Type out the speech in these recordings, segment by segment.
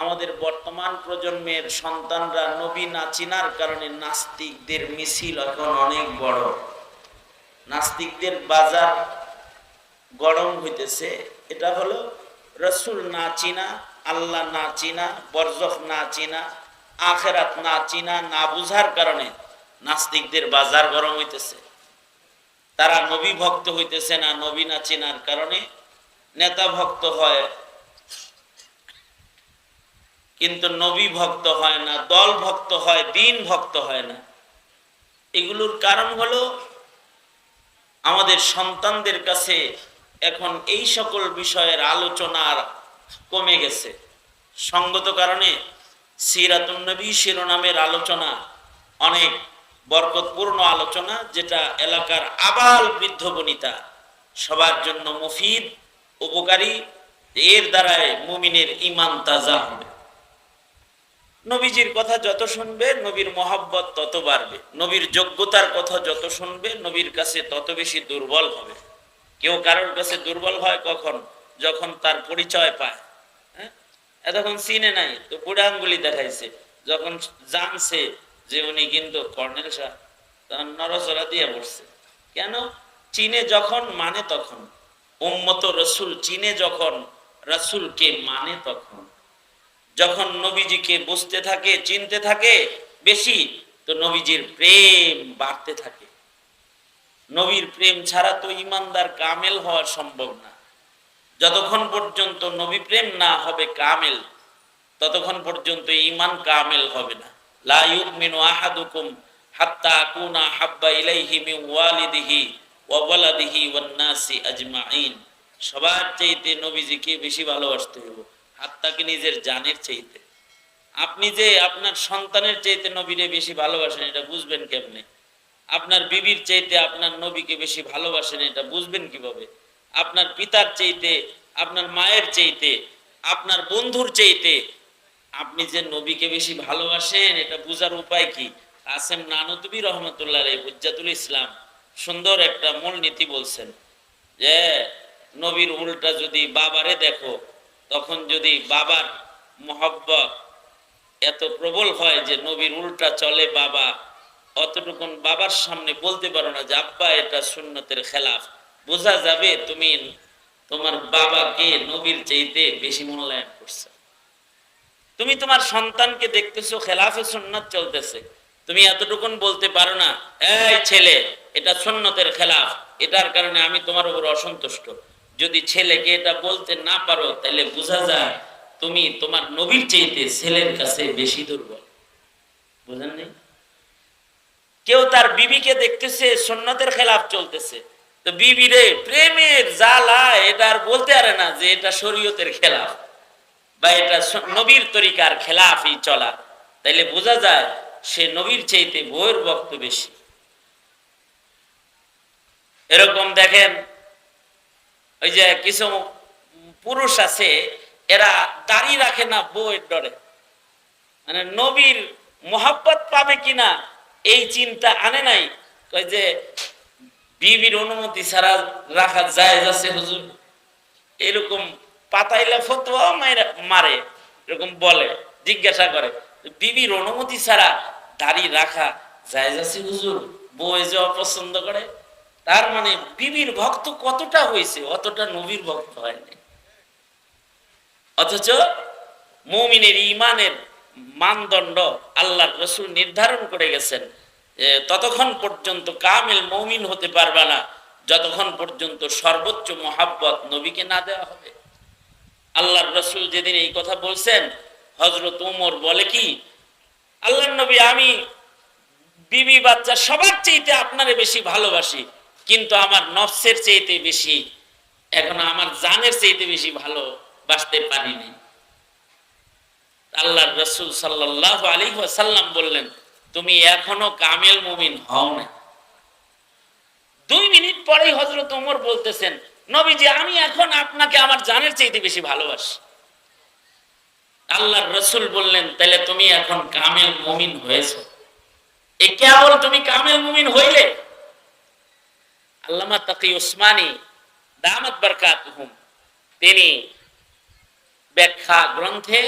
আমাদের বর্তমান প্রজন্মের সন্তানরা নবী না চিনার কারণে নাস্তিকদের মিছিল এখন অনেক বড়। নাস্তিকদের বাজার গরম হইতেছে। এটা হলো রসুল না চিনা, আল্লাহ না চিনা, বরজখ না চিনা, আখেরাত না চিনা, না বুঝার কারণে নাস্তিকদের বাজার গরম হইতেছে। তারা নবী ভক্ত হইতেছে না, নবী না চিনার কারণে নেতা ভক্ত হয় কিন্তু নবী ভক্ত হয় না, দল ভক্ত হয়, দিন ভক্ত হয় না। এগুলোর কারণ হলো আমাদের সন্তানদের কাছে এখন এই সকল বিষয়ের আলোচনা কমে গেছে। সঙ্গত কারণে সিরাতুন নবী শিরোনামের আলোচনা অনেক বরকতপূর্ণ আলোচনা, যেটা এলাকার আবাল বৃদ্ধ বনিতা সবার জন্য মুফিদ, উপকারী। এর দ্বারায় মুমিনের ঈমান তাজা হবে। নবীজির কথা যত শুনবে নবীর মহব্বত তত বাড়বে, নবীর যোগ্যতার কথা যত শুনবে নবীর কাছে তত বেশি দুর্বল হবে। কেউ কারোর কাছে দুর্বল হয় কখন? যখন তার পরিচয় পায়। হ্যাঁ, এতক্ষণ চিনে নাই তো বুড়া আঙ্গুলি দেখাইছে, যখন জানছে যে উনি কিন্তু কর্নেল সাহেব তখন নরসরা দিয়ে বসছে। কেন? চিনে যখন মানে তখন। উম্মত রসুল চিনে যখন, রসুলকে মানে তখন। যখন নবীজিকে বুঝতে থাকে, চিনতে থাকে বেশি, তো নবীজির প্রেম বাড়তে থাকে। নবীর প্রেম ছাড়া তো ইমানদার কামেল হওয়া সম্ভব না। যতক্ষণ পর্যন্ত নবী প্রেম না হবে কামেল, ততক্ষণ পর্যন্ত ঈমান কামেল হবে না। লা ইউমিনু আহাদুকুম হাত্তা আকুনা হাব্বা ইলাইহি মিন ওয়ালিদিহি ওয়া ওয়ালাদিহি ওয়ান নাসি আজমাইন। সবার চাইতে নবীজিকে বেশি ভালোবাসতে হবে, হাত্তাকে নিজের জানের চাইতে। আপনি যে আপনার সন্তানের চাইতে নবীরে বেশি ভালোবাসেন, এটা বুঝবেন কেমনে? আপনার বিবির চাইতে আপনার নবীকে বেশি ভালোবাসেন, এটা বুঝবেন কিভাবে? আপনার পিতার চাইতে, আপনার মায়ের চাইতে, আপনার বন্ধুর চাইতে আপনি যে নবীকে বেশি ভালোবাসেন, এটা বুঝার উপায় কি? কাসেম নানুতুবি রহমতুল্লাহ আলাইহি হুজ্জাতুল ইসলাম সুন্দর একটা মূলনীতি বলছেন যে নবীর উল্টা যদি বাবারে দেখো, তখন যদি বাবার মহব্বত এত প্রবল হয় যে নবীর উল্টা চলে বাবা, অতটুকুন বাবার সামনে বলতে পারো না যে আব্বা এটা সুন্নতের খেলাফ, বোঝা যাবে তুমি তোমার বাবাকে নবীর চাইতে বেশি মূল্যায়ন করছো। তুমি তোমার সন্তানকে দেখতেছো খেলাফে সুন্নাত চলতেছে, তুমি এতটুকুন বলতে পারো না এই ছেলে এটা সুন্নতের খেলাফ, এটার কারণে আমি তোমার উপর অসন্তুষ্ট। যদি ছেলেকে এটা বলতে না পারো, তাহলে বোঝা যায় তুমি তোমার নবীর চাইতে ছেলের কাছে বেশি দুর্বল। বুঝেন নাই? কেউ তার বিবিকে দেখতেছে সুন্নতের খেলাফ চলতেছে, তো বিবিরে প্রেমের জ্বালা এটা আর বলতে পারে না যে এটা শরীয়তের খেলাফ বা এটা নবীর তরিকার খেলাফই চলা। তাইলে বোঝা যায় সে নবীর চাইতে বউয়ের ভক্ত বেশি। এরকম দেখেন ওই যে কিছু পুরুষ আছে, এরা দাড়ি রাখে না বউয়ের ডরে, মানে নবীর মোহাব্বত পাবে কিনা এই চিন্তা আনে নাই। কয় যে বিবির অনুমতি ছাড়া রাখা যায় আছে হুজুর, এরকম পাতাইলা ফতোয়া মারে, এরকম বলে, জিজ্ঞাসা করে বিবির অনুমতি ছাড়া দাড়ি রাখা যায় আছে হুজুর, বউ যে অপছন্দ করে। তার মানে বিবির ভক্ত কতটা হয়েছে, অতটা নবীর ভক্ত হয়নি। অথচ মুমিনের ঈমানের মানদণ্ড আল্লাহর রাসূল নির্ধারণ করে গেছেন, ততক্ষণ পর্যন্ত কামিল মুমিন হতে পারবে না যতক্ষণ পর্যন্ত সর্বোচ্চ মহাব্বত নবীকে না দেওয়া হবে। আল্লাহর রাসূল যেদিন এই কথা বলছেন, হযরত ওমর বলে কি, আল্লাহর নবী আমি বিবি বাচ্চা সবার চাইতে আপনারে বেশি ভালোবাসি, কিন্তু আমার নফসের চাইতে বেশি, এখন আমার জানের চাইতে বেশি ভালোবাসতে পারিনি। আল্লাহর রাসূল সাল্লাল্লাহু আলাইহি ওয়াসাল্লাম বললেন, তুমি এখনো কামেল মুমিন হও না। 2 মিনিট পরেই হযরত ওমর বলতেছেন, নবীজি আমি এখন আপনাকে আমার জানের চাইতে বেশি ভালোবাসি। আল্লাহর রাসূল বললেন, তাহলে তুমি এখন কামেল মুমিন হয়েছো। এই কেবল তুমি কামেল মুমিন হইলে। আল্লামা তাকি উসমানী দামাত বারকাতুহুম তিনি ব্যাখ্যা গ্রন্থে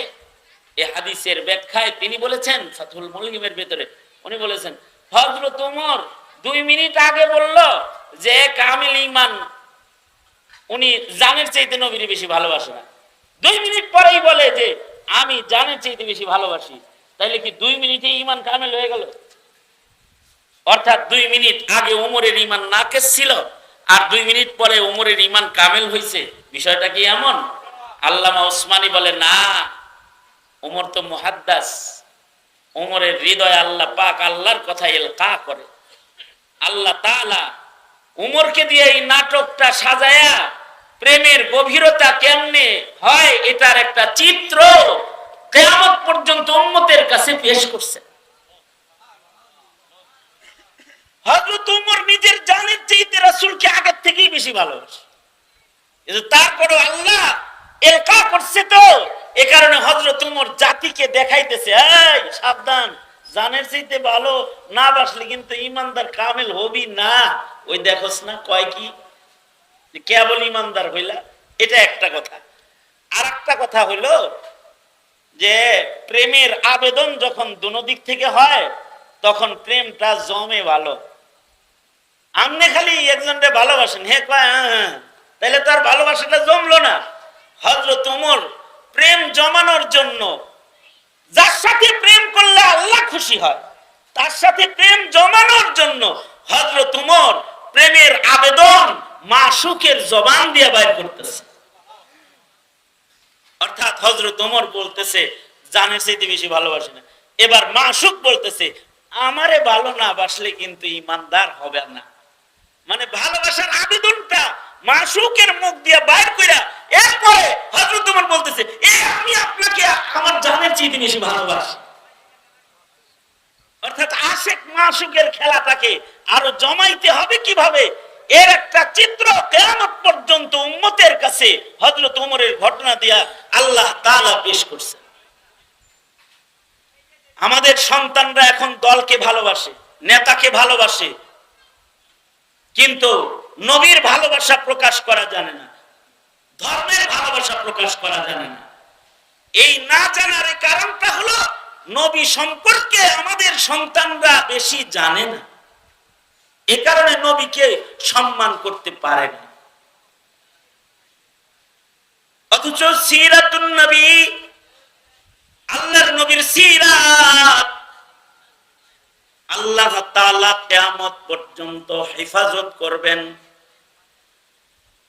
এই হাদিসের ব্যাখ্যায় তিনি বলেছেন ফাথুল মুলহিমের ভেতরে, উনি বলেছেন হযরত ওমর 2 মিনিট আগে বলল যে কামিল ঈমান উনি জানের চাইতে নবীর বেশি ভালোবাসে না, 2 মিনিট পরেই বলে যে আমি জানের চাইতে বেশি ভালোবাসি। তাইলে কি 2 মিনিটে ঈমান কামিল হয়ে গেল? অর্থাৎ 2 মিনিট আগে ওমরের ঈমান নাকেস ছিল আর 2 মিনিট পরে ওমরের ঈমান কামিল হয়েছে। বিষয়টা কি এমন? আল্লামা উসমানী বলে না, ওমর তো মুহাদ্দাস, ওমরের হৃদয় আল্লাহ পাক আল্লাহর কথা ইলকা করে। আল্লাহ তাআলা উমরকে দিয়ে এই নাটকটা সাজায়া প্রেমের গভীরতা কেমনে হয় এটার একটা চিত্র কিয়ামত পর্যন্ত উম্মতের কাছে পেশ করছে। হযরত উমর নিজের জানের চাইতে রাসূলকে আগে থেকেই বেশি ভালোবাসে, কিন্তু তারপরেও আল্লাহ এলকা করছে তো, এ কারণে হযরত উমর জাতিকে দেখাইতেছে এই সাবধান, জানের চাইতে ভালো না বাসলে কিন্তু ঈমানদার কামিল হবি না। ওই দেখোস না কয় কি কেবল ঈমানদার হইলা, এটা একটা কথা। আর একটা কথা হইল যে প্রেমের আবেদন যখন দুনো দিক থেকে হয় তখন প্রেমটা জমে ভালো। আপনি খালি একজনকে ভালোবাসেন, হে কয় হ্যাঁ, তাহলে তার ভালোবাসাটা জমলো না। হযরত ওমর প্রেম জমানোর জন্য, যার সাথে প্রেম করলে আল্লাহ খুশি হয় তার সাথে প্রেম জমানোর জন্য হযরত ওমর প্রেমের আবেদন মাশুকের জবান দিয়ে বাইর করতেছে। অর্থাৎ হযরত ওমর বলতেছে জানের চাইতে বেশি ভালোবাসে না, এবার মাশুক বলতেছে আমারে ভালো না বাসলে কিন্তু ঈমানদার হবে না। মানে ভালোবাসার আবেদনটা মাশুকের মুখ দিয়ে বাইর কইরা এরপরে হযরত ওমর বলতেছে আমি আপনাকে আমার জানের চাইতে বেশি ভালোবাসি। অর্থাৎ আশিক মাশুকের খেলাটাকে আরো জমাইতে হবে কিভাবে, এর একটা চিত্র কিয়ামত পর্যন্ত উম্মতের কাছে হযরত ওমরের ঘটনা দিয়া আল্লাহ তাআলা পেশ করছে। আমাদের সন্তানরা এখন দলকে ভালোবাসে, নেতাকে ভালোবাসে, কিন্তু নবীর ভালোবাসা প্রকাশ করা জানে না, ধর্মের ভালোবাসা প্রকাশ করা জানে না। এই না জানার কারণটা হলো নবী সম্পর্কে আমাদের সন্তানরা বেশি জানে না, এ কারণে নবীকে সম্মান করতে পারে না। অথচ সিরাতুন নবী, আল্লাহর নবীর সিরাত আল্লাহ তাআলা কিয়ামত পর্যন্ত হেফাজত করবেন।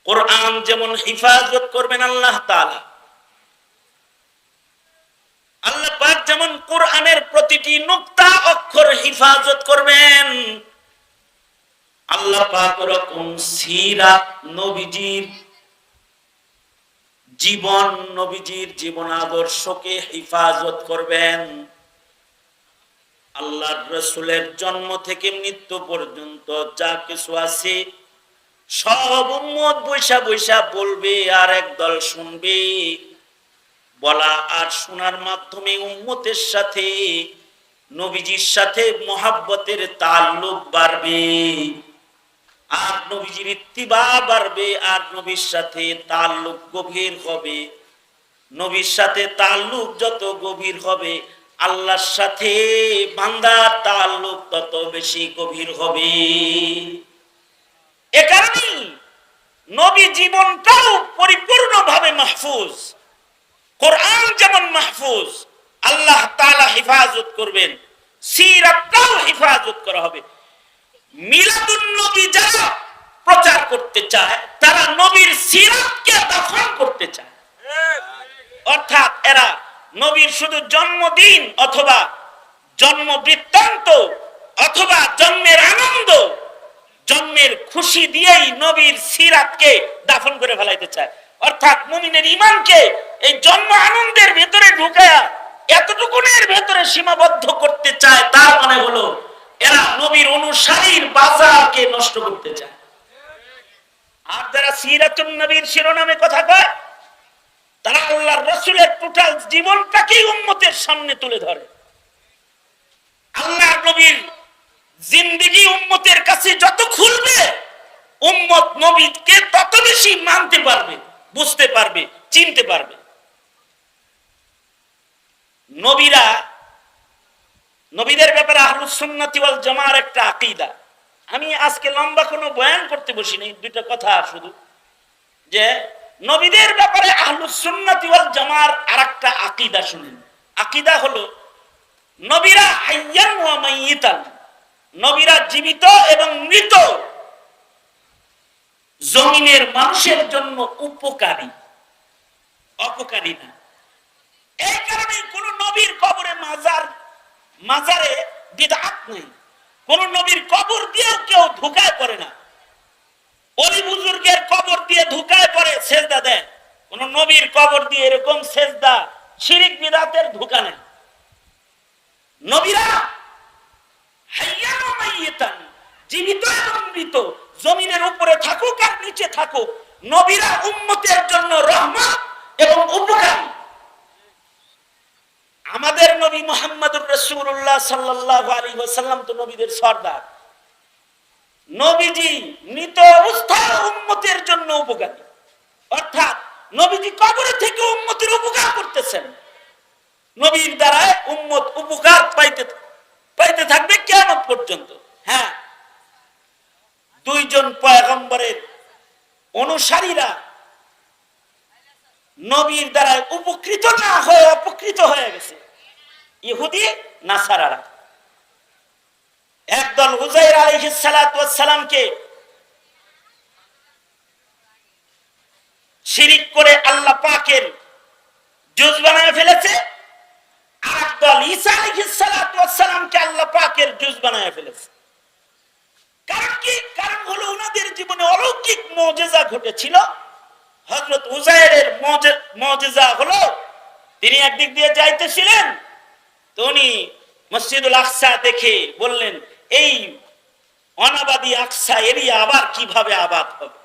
কোরআন যেমন হেফাজত করবেন আল্লাহ তাআলা, আল্লাহ পাক যেমন কোরআনের প্রতিটি নুকতা অক্ষর হেফাজত করবেন, আল্লাহ পাক ওরকম সিরাত নবীজির জীবন, নবীজির জীবন আদর্শকে হেফাজত করবেন। আল্লাহর রাসূলের জন্ম থেকে মৃত্যু পর্যন্ত যা কিছু আছে সব উম্মত বৈশা বৈশা বলবে আর একদল শুনবে। বলা আর শোনার মাধ্যমে উম্মতের সাথে নবীজির সাথে মহাব্বতের তাল্লুক বাড়বে, আর নবীজির ইত্তিবা বাড়বে, আর নবীর সাথে তাল্লুক গভীর হবে। নবীর সাথে তাল্লুক যত গভীর হবে আল্লাহর সাথে বান্দার তাল্লুক তত বেশি গভীর হবে। এ কারণে নবী জীবনটাও পরিপূর্ণভাবে মাহফুজ, কোরআন যেমন মাহফুজ আল্লাহ তাআলা হেফাজত করবেন, সিরাতটাও হেফাজত করা হবে। মিলাদুন নবী যারা প্রচার করতে চায় তারা নবীর সিরাতকে দফন করতে চায়। অর্থাৎ এরা নবীর শুধু জন্মদিন অথবা জন্ম বৃত্তান্ত অথবা জন্মের আনন্দ, জন্মের খুশি দিয়েই নবীর সিরাতকে দাফন করে ফেলাইতে চায়। অর্থাৎ মুমিনের ঈমানকে এই জন্ম আনন্দের ভেতরে ঢুকায়া এতটুকুনের ভেতরে সীমাবদ্ধ করতে চায়। তার মানে হলো এরা নবীর অনুসারীর বাজারকে নষ্ট করতে চায়। আর যারা সিরাতুন নবীর শিরোনামে কথা কয় তারা আল্লাহর রাসূলের টোটাল জীবনটাকেই উম্মতের সামনে তুলে ধরে। আল্লাহর নবীর জিন্দেগি উম্মতের কাছে যত খুলবে উম্মত নবীকে তত বেশি মানতে পারবে, বুঝতে পারবে, চিনতে পারবে। নবীরা, নবীদের ব্যাপারে আহলুস সুন্নাতি ওয়াল জামার একটা আকীদা। আমি আজকে লম্বা কোনো বয়ান করতে বসি নাই, দুইটা কথা শুধু, যে নবীদের ব্যাপারে আহলুস সুন্নাতি ওয়াল জামার আরেকটা আকীদা শুনেন। আকীদা হলো নবীরা হাইয়ান ওয়া মাইয়িতান, নবীরা জীবিত এবং মৃত জমিনের মানুষের জন্য উপকারী, অপকারী না। এই কারণে কোন নবীর কবরে মাজারে বিদআত নেই, কোন নবীর কবর দিয়েও কেউ ধোঁকায় পড়ে না। ওলি বুজুর্গের কবর দিয়ে ধোঁকায় পড়ে, সেজদা দেয়, কোন নবীর কবর দিয়ে এরকম সেজদা শিরিক বিদআতের ধোঁকা নেই। নবীরা হাইয়ান ওয়া মাইয়িতান, জীবিত এবং মৃত, জমিনের উপরে থাকুক আর নিচে থাকুক, নবীরা উম্মতের জন্য রহমত এবং উপকার। আমাদের নবী মুহাম্মদুর রাসূলুল্লাহ সাল্লাল্লাহু আলাইহি ওয়াসাল্লাম তো নবীদের সরদার। নবীজি মৃত অবস্থায় উম্মতের জন্য উপকারী, অর্থাৎ নবীজি কবরে থেকে উম্মতের উপকার করতেছেন। নবীর দ্বারা উম্মত উপকার পাইতে থাকবে কিয়ামত পর্যন্ত। হ্যাঁ, দুইজন পয়গম্বরের অনুসারীরা নবীর দ্বারা উপকৃত না হয়ে অপকৃত হয়ে গেছে, ইহুদি নাসারারা। একদল উযাইর আলাইহিস সালাতু ওয়াস সালামকে শিরিক করে আল্লাহ পাকের জুজ বানায় ফেলেছে, আর একদল ঈসা আলাইহিস সালাতু ওয়াস সালামকে আল্লাহ পাকের জুজ বানায় ফেলেছে। কারণ কি? কারণ হলো ওনাদের জীবনে অলৌকিক মুজিজা ঘটেছিল। হযরত উযাইরের মুজিজা হলো, তিনি একদিক দিয়ে যাইতেছিলেন, তো উনি মসজিদুল আকসা দেখে বললেন, এই অনাবাদী আকসা এরিয়া আবার কিভাবে আবাদ হবে।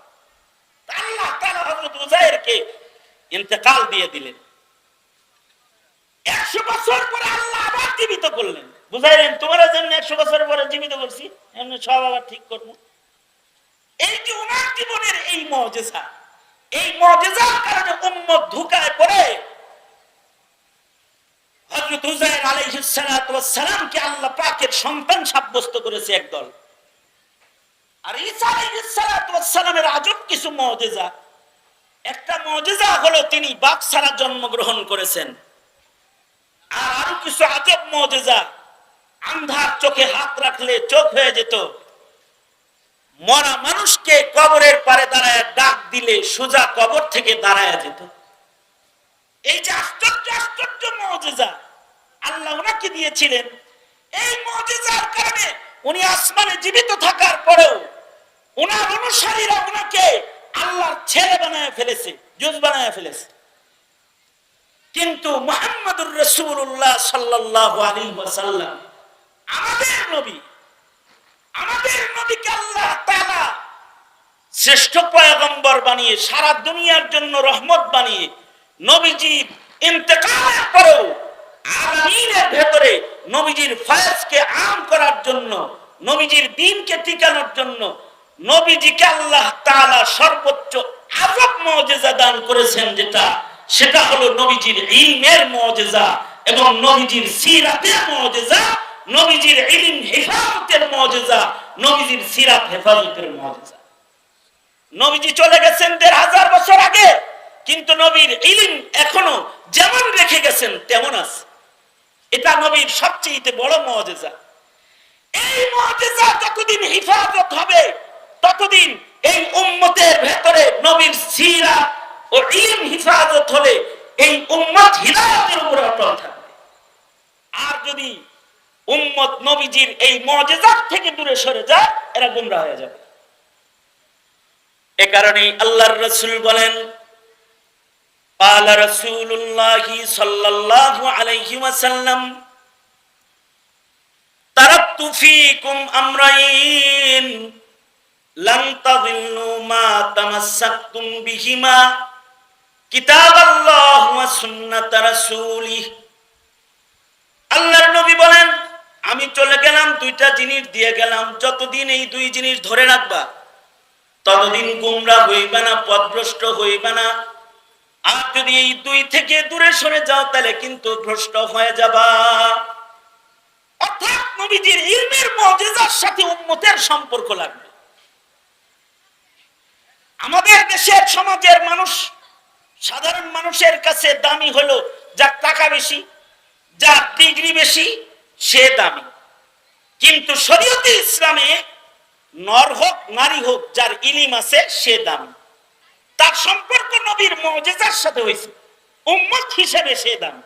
আল্লাহ তাআলা হযরত উযাইরকে ইন্তেকাল দিয়ে দিলেন। 100 বছর পরে আল্লাহ আবার জীবিত করলেন। বুঝাইলেন, তোমার জন্য 100 বছর পরে জীবিত করছি, এমনি সব আবার ঠিক করবো। এই যে ওনার জীবনের এই মুজিজা, এই মুজিজার কারণে উম্মত ধোঁকায় পড়ে হযরত উযাইর আলাইহিস সালাতু ওয়াস সালামকে আল্লাহ পাকের সন্তান সাব্যস্ত করেছে একদল। আর ঈসা আলাইহিস সালাতু ওয়াস সালামের আজব কিছু মুজিজা। একটা মুজিজা হলো তিনি বাপ ছাড়া জন্মগ্রহণ করেছেন। আর আরো কিছু আজব মুজিজা, আন্ধার চোখে হাত রাখলে চোখ হয়ে যেত, মরা মানুষকে কবরের পারে দাঁড়ায় ডাক দিলে সোজা কবর থেকে দাঁড়ায় যেত। এই যে আশ্চর্য আশ্চর্য মুজিজা আল্লাহ ওনাকে দিয়েছিলেন, এই মুজিজার কারণে উনি আসমানে জীবিত থাকার পরেও ওনার অনুসারীরা ওনাকে আল্লাহর ছেলে বানায় ফেলেছে, জুজ বানায় ফেলেছে। কিন্তু মুহাম্মদুর রাসূলুল্লাহ সাল্লাল্লাহু আলাইহি ওয়াসাল্লাম আমাদের নবী, আমাদের নবীকে আল্লাহ তাআলা শ্রেষ্ঠ পয়গম্বর বানিয়ে সারা দুনিয়ার জন্য রহমত বানিয়ে নবীজি ইন্তেকালের পরেও আলামিনের ভেতরে নবীজির ফয়েজকে আম করার জন্য, নবীজির দ্বীনকে টিকানোর জন্য নবীজিকে আল্লাহ তাআলা সর্বোচ্চ আজব মুজিজা দান করেছেন, সেটা হলো নবীজির ইলমের মুজিজা এবং নবীজির সিরাতের মুজিজা, নবীজির ইলম হেফাজতের মুজিজা, নবীজির সিরাত হেফাজতের মুজিজা। নবীজি চলে গেছেন ১৫০০ বছর আগে, কিন্তু নবীর ইলম এখনো যেমন রেখে গেছেন তেমন আছে। এটা নবীর সবচেয়ে বড় মুজিজা। এই মুজিজা যতদিন হেফাজত হবে ততদিন এই উম্মতের ভেতরে নবীর সিরাত ও ইলম হেফাজত হলে এই উম্মত হিদায়াতের উপর অটল থাকবে। আর যদি উম্মত নবীজির এই মুজিজা থেকে দূরে সরে যায়, এরা গোমরাহ হয়ে যাবে। এ কারণে আল্লাহর রাসূল বলেন, قال رسول الله صلى الله عليه وسلم تركت فيكم أمرين لن تضلوا ما تمسكتم بهما كتاب الله وسنة رسوله। আল্লাহর নবী বলেন, আমি চলে গেলাম, দুইটা জিনিস দিয়ে গেলাম, যতদিন এই দুই জিনিস ধরে রাখবা ততদিন গোমরাহ হইবা না, পথভ্রষ্ট হইবা না। আর যদি এই দুই থেকে দূরে সরে যাও তাহলে কিন্তু ভ্রষ্ট হয়ে যাবা। অর্থাৎ নবীজির ইলমের মুজিজার সাথে উম্মতের সম্পর্ক লাগবে। আমাদের দেশের সমাজের মানুষ, সাধারণ মানুষের কাছে দামি হলো যার টাকা বেশি, যার ডিগ্রি বেশি, সে দামি। কিন্তু শরীয়তে ইসলামে নর হোক নারী হোক, যার ইলম আছে সে দামি। তার সম্পর্ক নবীর মুজিজার সাথে হয়েছে, উম্মত হিসেবে সে দামি।